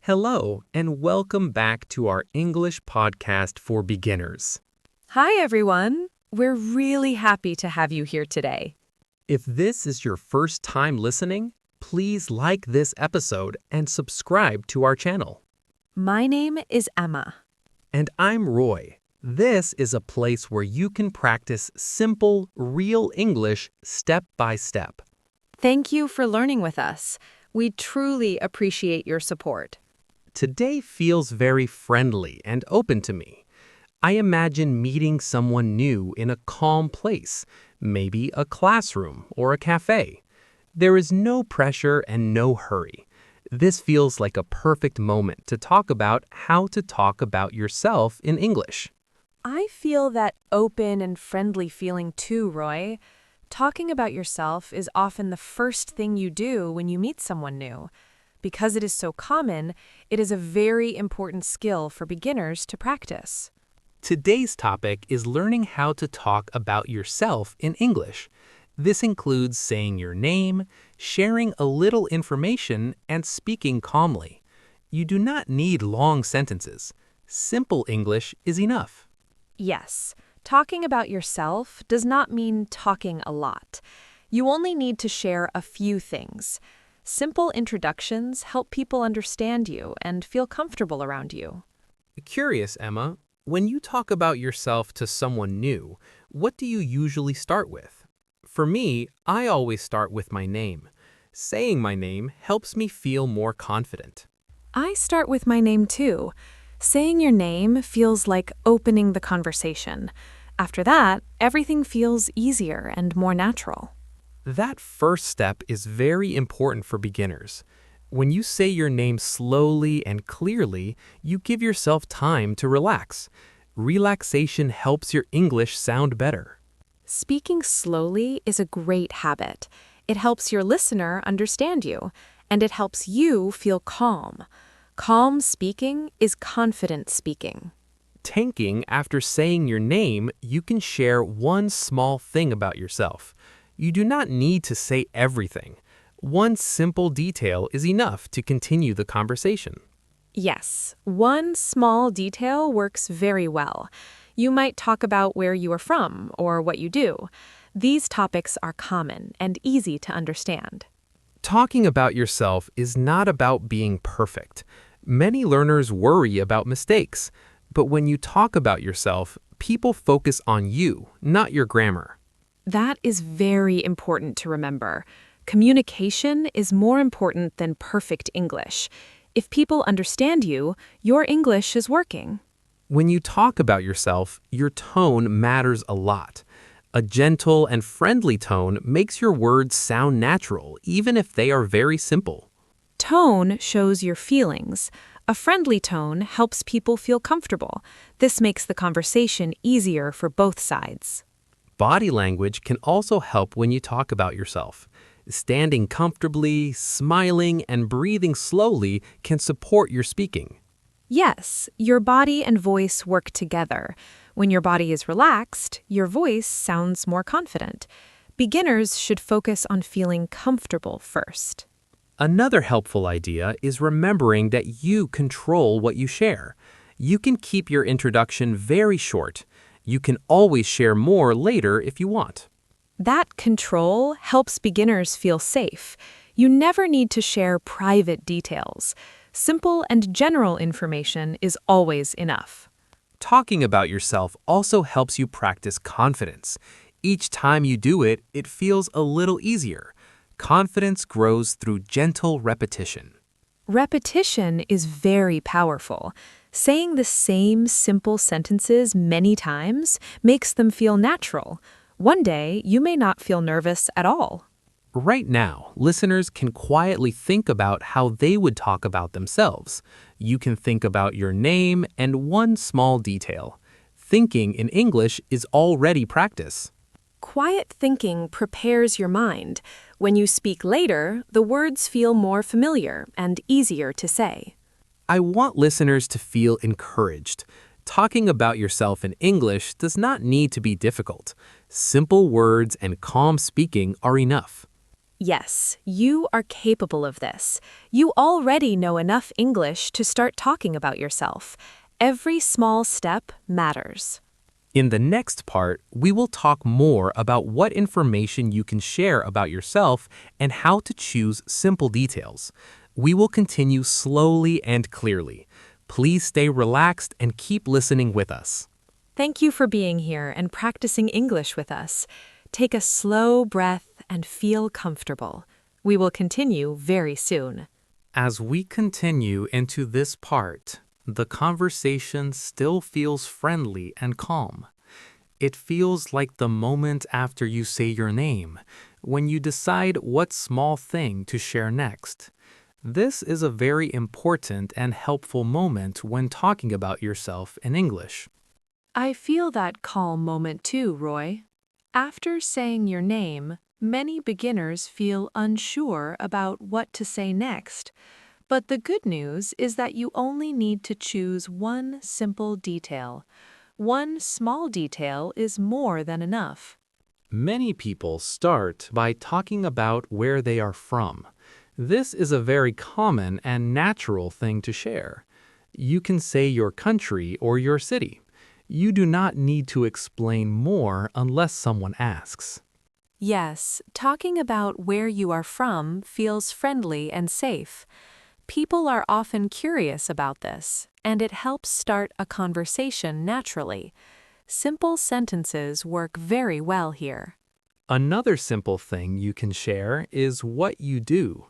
Hello, and welcome back to our English podcast for beginners. Hi, everyone. We're really happy to have you here today. If this is your first time listening, please like this episode and subscribe to our channel. My name is Emma. And I'm Roy. This is a place where you can practice simple, real English step by step. Thank you for learning with us. We truly appreciate your support. Today feels very friendly and open to me. I imagine meeting someone new in a calm place, maybe a classroom or a cafe. There is no pressure and no hurry. This feels like a perfect moment to talk about how to talk about yourself in English. I feel that open and friendly feeling too, Roy. Talking about yourself is often the first thing you do when you meet someone new. Because it is so common, it is a very important skill for beginners to practice. Today's topic is learning how to talk about yourself in English. This includes saying your name, sharing a little information, and speaking calmly. You do not need long sentences. Simple English is enough. Yes, talking about yourself does not mean talking a lot. You only need to share a few things. Simple introductions help people understand you and feel comfortable around you. Curious, Emma, when you talk about yourself to someone new, what do you usually start with? For me, I always start with my name. Saying my name helps me feel more confident. I start with my name too. Saying your name feels like opening the conversation. After that, everything feels easier and more natural. That first step is very important for beginners. When you say your name slowly and clearly, you give yourself time to relax. Relaxation helps your English sound better. Speaking slowly is a great habit. It helps your listener understand you, and it helps you feel calm. Calm speaking is confident speaking. Tanking after saying your name, you can share one small thing about yourself. You do not need to say everything. One simple detail is enough to continue the conversation. Yes, one small detail works very well. You might talk about where you are from or what you do. These topics are common and easy to understand. Talking about yourself is not about being perfect. Many learners worry about mistakes, but when you talk about yourself, people focus on you, not your grammar. That is very important to remember. Communication is more important than perfect English. If people understand you, your English is working. When you talk about yourself, your tone matters a lot. A gentle and friendly tone makes your words sound natural, even if they are very simple. Tone shows your feelings. A friendly tone helps people feel comfortable. This makes the conversation easier for both sides. Body language can also help when you talk about yourself. Standing comfortably, smiling, and breathing slowly can support your speaking. Yes, your body and voice work together. When your body is relaxed, your voice sounds more confident. Beginners should focus on feeling comfortable first. Another helpful idea is remembering that you control what you share. You can keep your introduction very short. You can always share more later if you want. That control helps beginners feel safe. You never need to share private details. Simple and general information is always enough. Talking about yourself also helps you practice confidence. Each time you do it, it feels a little easier. Confidence grows through gentle repetition. Repetition is very powerful. Saying the same simple sentences many times makes them feel natural. One day, you may not feel nervous at all. Right now, listeners can quietly think about how they would talk about themselves. You can think about your name and one small detail. Thinking in English is already practice. Quiet thinking prepares your mind. When you speak later, the words feel more familiar and easier to say. I want listeners to feel encouraged. Talking about yourself in English does not need to be difficult. Simple words and calm speaking are enough. Yes, you are capable of this. You already know enough English to start talking about yourself. Every small step matters. In the next part, we will talk more about what information you can share about yourself and how to choose simple details. We will continue slowly and clearly. Please stay relaxed and keep listening with us. Thank you for being here and practicing English with us. Take a slow breath and feel comfortable. We will continue very soon. As we continue into this part, the conversation still feels friendly and calm. It feels like the moment after you say your name, when you decide what small thing to share next. This is a very important and helpful moment when talking about yourself in English. I feel that calm moment too, Roy. After saying your name, many beginners feel unsure about what to say next. But the good news is that you only need to choose one simple detail. One small detail is more than enough. Many people start by talking about where they are from. This is a very common and natural thing to share. You can say your country or your city. You do not need to explain more unless someone asks. Yes, talking about where you are from feels friendly and safe. People are often curious about this, and it helps start a conversation naturally. Simple sentences work very well here. Another simple thing you can share is what you do.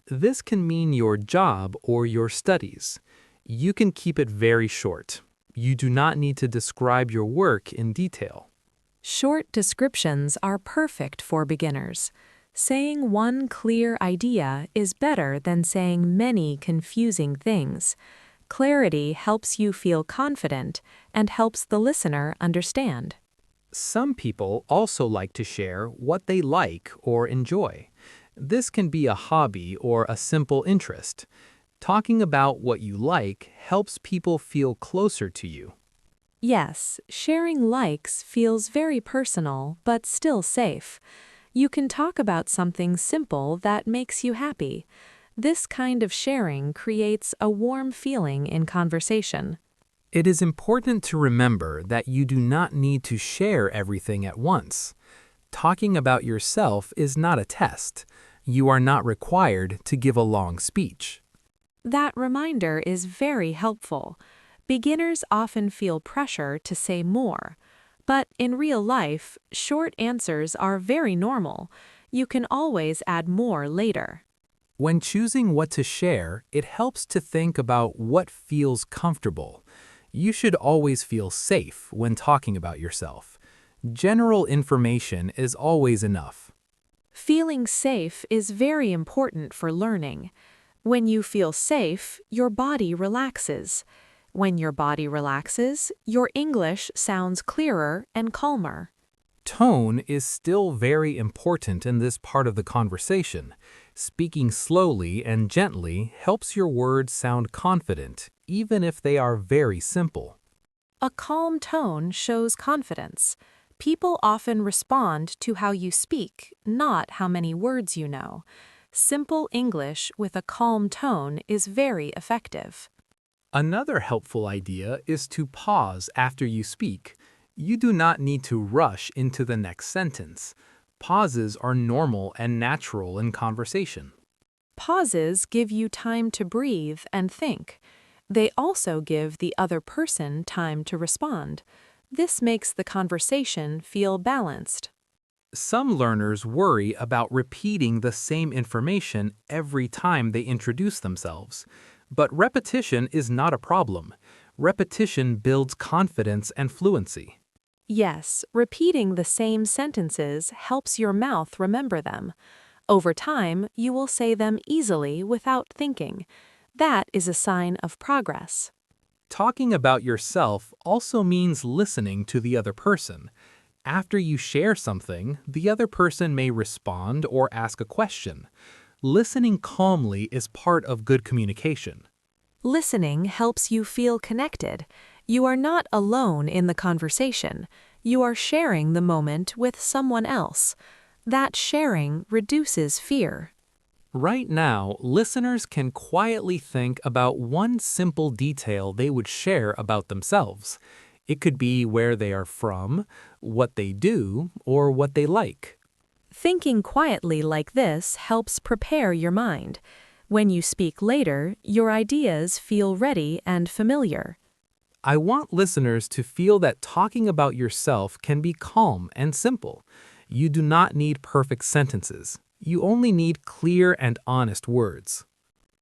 This can mean your job or your studies. You can keep it very short. You do not need to describe your work in detail. Short descriptions are perfect for beginners. Saying one clear idea is better than saying many confusing things. Clarity helps you feel confident and helps the listener understand. Some people also like to share what they like or enjoy. This can be a hobby or a simple interest. Talking about what you like helps people feel closer to you. Yes, sharing likes feels very personal but still safe. You can talk about something simple that makes you happy. This kind of sharing creates a warm feeling in conversation. It is important to remember that you do not need to share everything at once. Talking about yourself is not a test. You are not required to give a long speech. That reminder is very helpful. Beginners often feel pressure to say more. But in real life, short answers are very normal. You can always add more later. When choosing what to share, it helps to think about what feels comfortable. You should always feel safe when talking about yourself. General information is always enough. Feeling safe is very important for learning. When you feel safe, your body relaxes. When your body relaxes, your English sounds clearer and calmer. Tone is still very important in this part of the conversation. Speaking slowly and gently helps your words sound confident, even if they are very simple. A calm tone shows confidence. People often respond to how you speak, not how many words you know. Simple English with a calm tone is very effective. Another helpful idea is to pause after you speak. You do not need to rush into the next sentence. Pauses are normal and natural in conversation. Pauses give you time to breathe and think. They also give the other person time to respond. This makes the conversation feel balanced. Some learners worry about repeating the same information every time they introduce themselves. But repetition is not a problem. Repetition builds confidence and fluency. Yes, repeating the same sentences helps your mouth remember them. Over time, you will say them easily without thinking. That is a sign of progress. Talking about yourself also means listening to the other person. After you share something, the other person may respond or ask a question. Listening calmly is part of good communication. Listening helps you feel connected. You are not alone in the conversation. You are sharing the moment with someone else. That sharing reduces fear. Right now, listeners can quietly think about one simple detail they would share about themselves. It could be where they are from, what they do, or what they like. Thinking quietly like this helps prepare your mind. When you speak later, your ideas feel ready and familiar. I want listeners to feel that talking about yourself can be calm and simple. You do not need perfect sentences. You only need clear and honest words.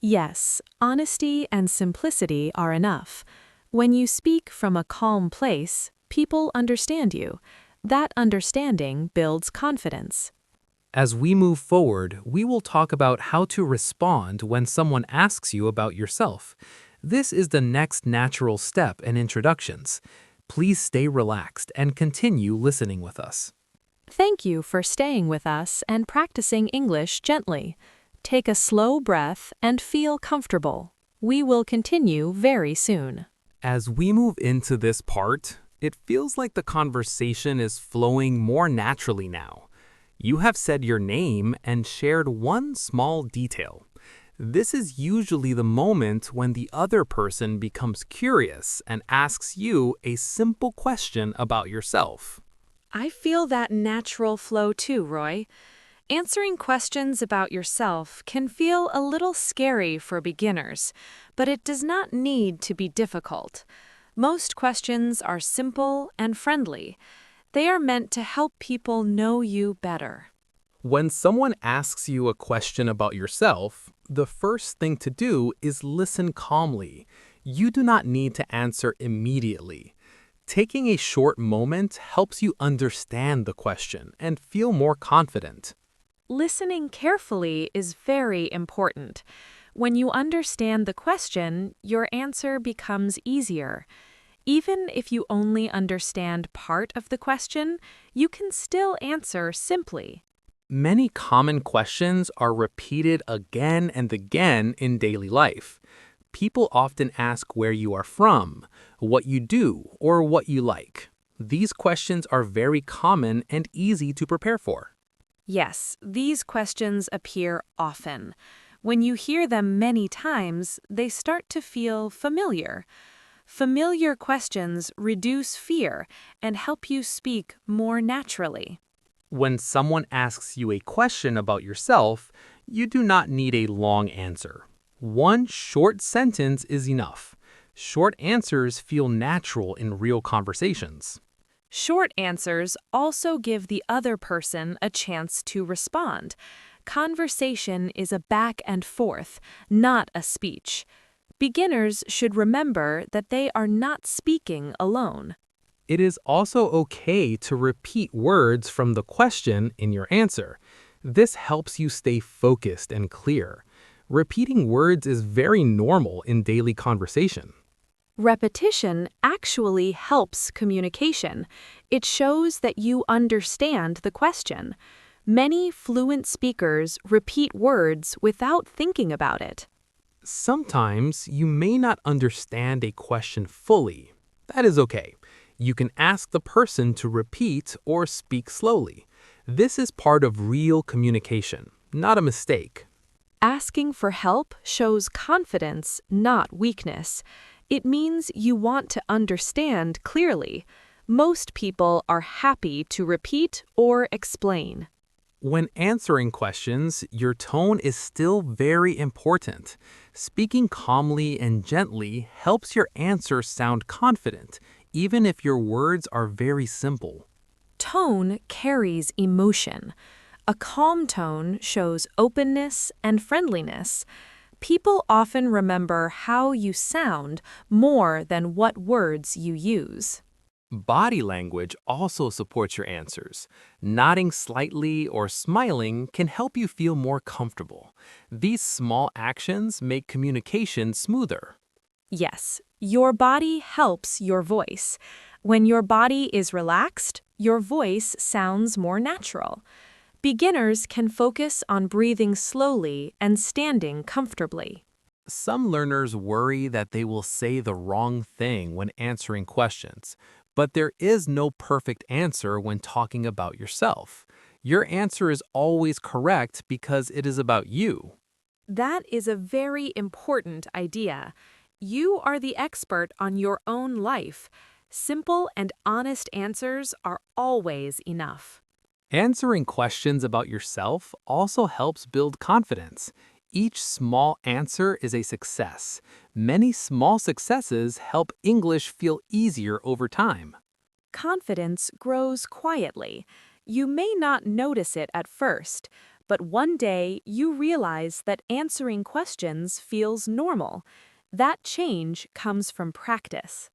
Yes, honesty and simplicity are enough. When you speak from a calm place, people understand you. That understanding builds confidence. As we move forward, we will talk about how to respond when someone asks you about yourself. This is the next natural step in introductions. Please stay relaxed and continue listening with us. Thank you for staying with us and practicing English gently. Take a slow breath and feel comfortable. We will continue very soon. As we move into this part, it feels like the conversation is flowing more naturally now. You have said your name and shared one small detail. This is usually the moment when the other person becomes curious and asks you a simple question about yourself. I feel that natural flow too, Roy. Answering questions about yourself can feel a little scary for beginners, but it does not need to be difficult. Most questions are simple and friendly. They are meant to help people know you better. When someone asks you a question about yourself, the first thing to do is listen calmly. You do not need to answer immediately. Taking a short moment helps you understand the question and feel more confident. Listening carefully is very important. When you understand the question, your answer becomes easier. Even if you only understand part of the question, you can still answer simply. Many common questions are repeated again and again in daily life. People often ask where you are from, what you do, or what you like. These questions are very common and easy to prepare for. Yes, these questions appear often. When you hear them many times, they start to feel familiar. Familiar questions reduce fear and help you speak more naturally. When someone asks you a question about yourself, you do not need a long answer. One short sentence is enough. Short answers feel natural in real conversations. Short answers also give the other person a chance to respond. Conversation is a back and forth, not a speech. Beginners should remember that they are not speaking alone. It is also okay to repeat words from the question in your answer. This helps you stay focused and clear. Repeating words is very normal in daily conversation. Repetition actually helps communication. It shows that you understand the question. Many fluent speakers repeat words without thinking about it. Sometimes you may not understand a question fully. That is okay. You can ask the person to repeat or speak slowly. This is part of real communication, not a mistake. Asking for help shows confidence, not weakness. It means you want to understand clearly. Most people are happy to repeat or explain. When answering questions, your tone is still very important. Speaking calmly and gently helps your answer sound confident, even if your words are very simple. Tone carries emotion. A calm tone shows openness and friendliness. People often remember how you sound more than what words you use. Body language also supports your answers. Nodding slightly or smiling can help you feel more comfortable. These small actions make communication smoother. Yes, your body helps your voice. When your body is relaxed, your voice sounds more natural. Beginners can focus on breathing slowly and standing comfortably. Some learners worry that they will say the wrong thing when answering questions, but there is no perfect answer when talking about yourself. Your answer is always correct because it is about you. That is a very important idea. You are the expert on your own life. Simple and honest answers are always enough. Answering questions about yourself also helps build confidence. Each small answer is a success. Many small successes help English feel easier over time. Confidence grows quietly. You may not notice it at first, but one day you realize that answering questions feels normal. That change comes from practice.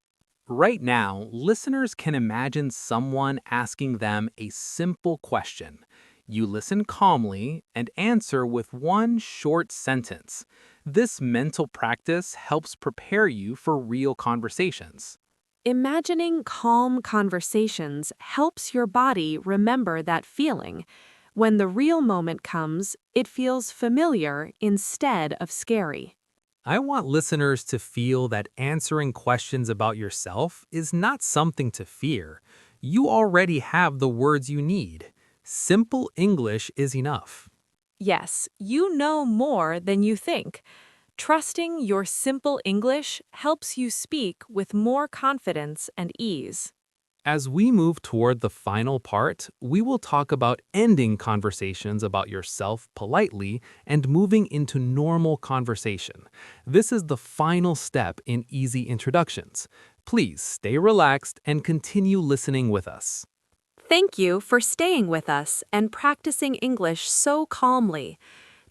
Right now, listeners can imagine someone asking them a simple question. You listen calmly and answer with one short sentence. This mental practice helps prepare you for real conversations. Imagining calm conversations helps your body remember that feeling. When the real moment comes, it feels familiar instead of scary. I want listeners to feel that answering questions about yourself is not something to fear. You already have the words you need. Simple English is enough. Yes, you know more than you think. Trusting your simple English helps you speak with more confidence and ease. As we move toward the final part, we will talk about ending conversations about yourself politely and moving into normal conversation. This is the final step in easy introductions. Please stay relaxed and continue listening with us. Thank you for staying with us and practicing English so calmly.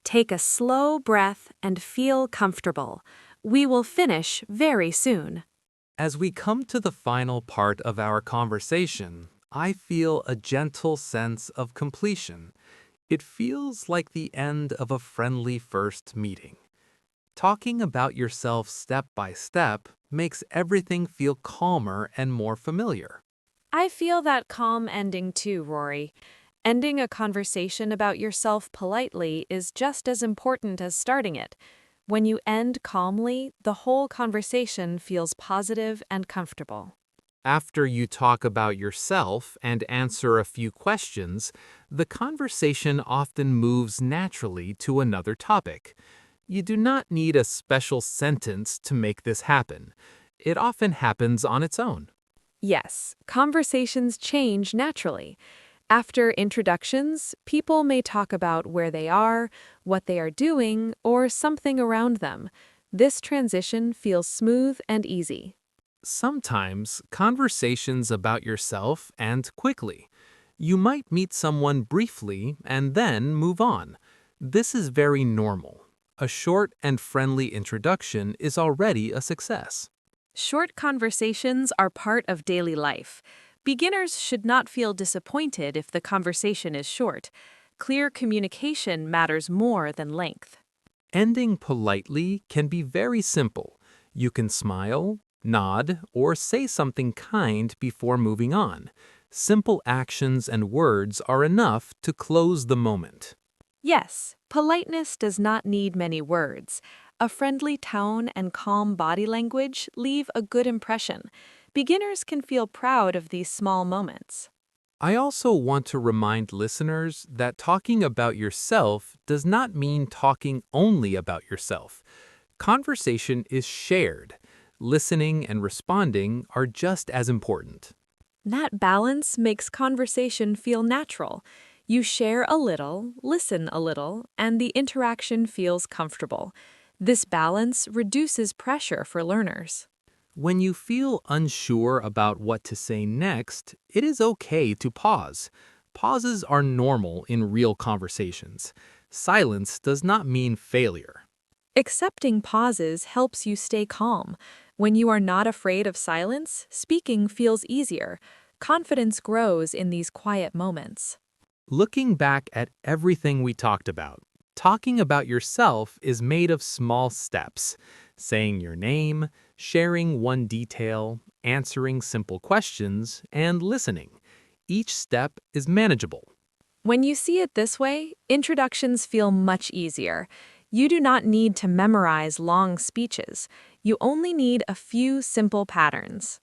Take a slow breath and feel comfortable. We will finish very soon. As we come to the final part of our conversation, I feel a gentle sense of completion. It feels like the end of a friendly first meeting. Talking about yourself step by step makes everything feel calmer and more familiar. I feel that calm ending too, Rory. Ending a conversation about yourself politely is just as important as starting it. When you end calmly, the whole conversation feels positive and comfortable. After you talk about yourself and answer a few questions, the conversation often moves naturally to another topic. You do not need a special sentence to make this happen. It often happens on its own. Yes, conversations change naturally. After introductions, people may talk about where they are, what they are doing, or something around them. This transition feels smooth and easy. Sometimes conversations about yourself end quickly. You might meet someone briefly and then move on. This is very normal. A short and friendly introduction is already a success. Short conversations are part of daily life. Beginners should not feel disappointed if the conversation is short. Clear communication matters more than length. Ending politely can be very simple. You can smile, nod, or say something kind before moving on. Simple actions and words are enough to close the moment. Yes, politeness does not need many words. A friendly tone and calm body language leave a good impression. Beginners can feel proud of these small moments. I also want to remind listeners that talking about yourself does not mean talking only about yourself. Conversation is shared. Listening and responding are just as important. That balance makes conversation feel natural. You share a little, listen a little, and the interaction feels comfortable. This balance reduces pressure for learners. When you feel unsure about what to say next, it is okay to pause. Pauses are normal in real conversations. Silence does not mean failure. Accepting pauses helps you stay calm. When you are not afraid of silence, speaking feels easier. Confidence grows in these quiet moments. Looking back at everything we talked about, talking about yourself is made of small steps. Saying your name, sharing one detail, answering simple questions, and listening. Each step is manageable. When you see it this way, introductions feel much easier. You do not need to memorize long speeches. You only need a few simple patterns.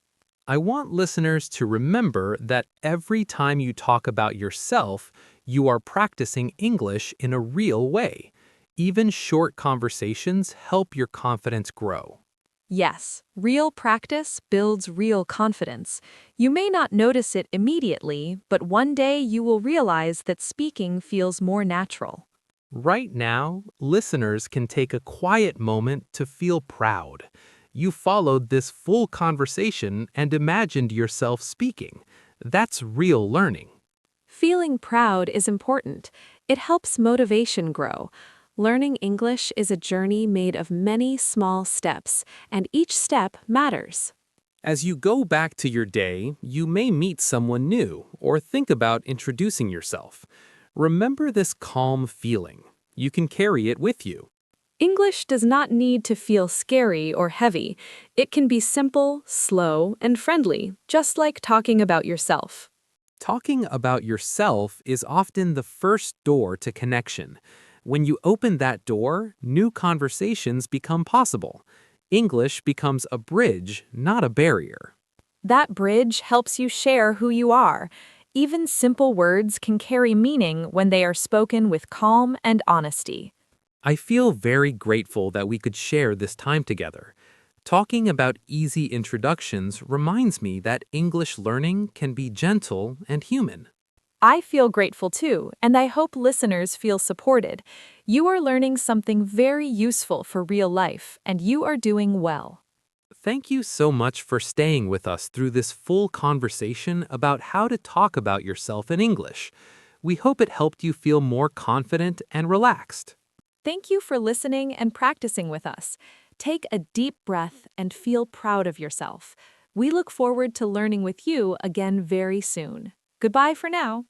I want listeners to remember that every time you talk about yourself, You are practicing English in a real way. Even short conversations help your confidence grow. Yes, real practice builds real confidence. You may not notice it immediately, but one day you will realize that speaking feels more natural. Right now, listeners can take a quiet moment to feel proud. You followed this full conversation and imagined yourself speaking. That's real learning. Feeling proud is important. It helps motivation grow. Learning English is a journey made of many small steps, and each step matters. As you go back to your day, you may meet someone new or think about introducing yourself. Remember this calm feeling. You can carry it with you. English does not need to feel scary or heavy. It can be simple, slow, and friendly, just like talking about yourself. Talking about yourself is often the first door to connection. When you open that door, new conversations become possible. English becomes a bridge, not a barrier. That bridge helps you share who you are. Even simple words can carry meaning when they are spoken with calm and honesty. I feel very grateful that we could share this time together. Talking about easy introductions reminds me that English learning can be gentle and human. I feel grateful too, and I hope listeners feel supported. You are learning something very useful for real life, and you are doing well. Thank you so much for staying with us through this full conversation about how to talk about yourself in English. We hope it helped you feel more confident and relaxed. Thank you for listening and practicing with us. Take a deep breath and feel proud of yourself. We look forward to learning with you again very soon. Goodbye for now.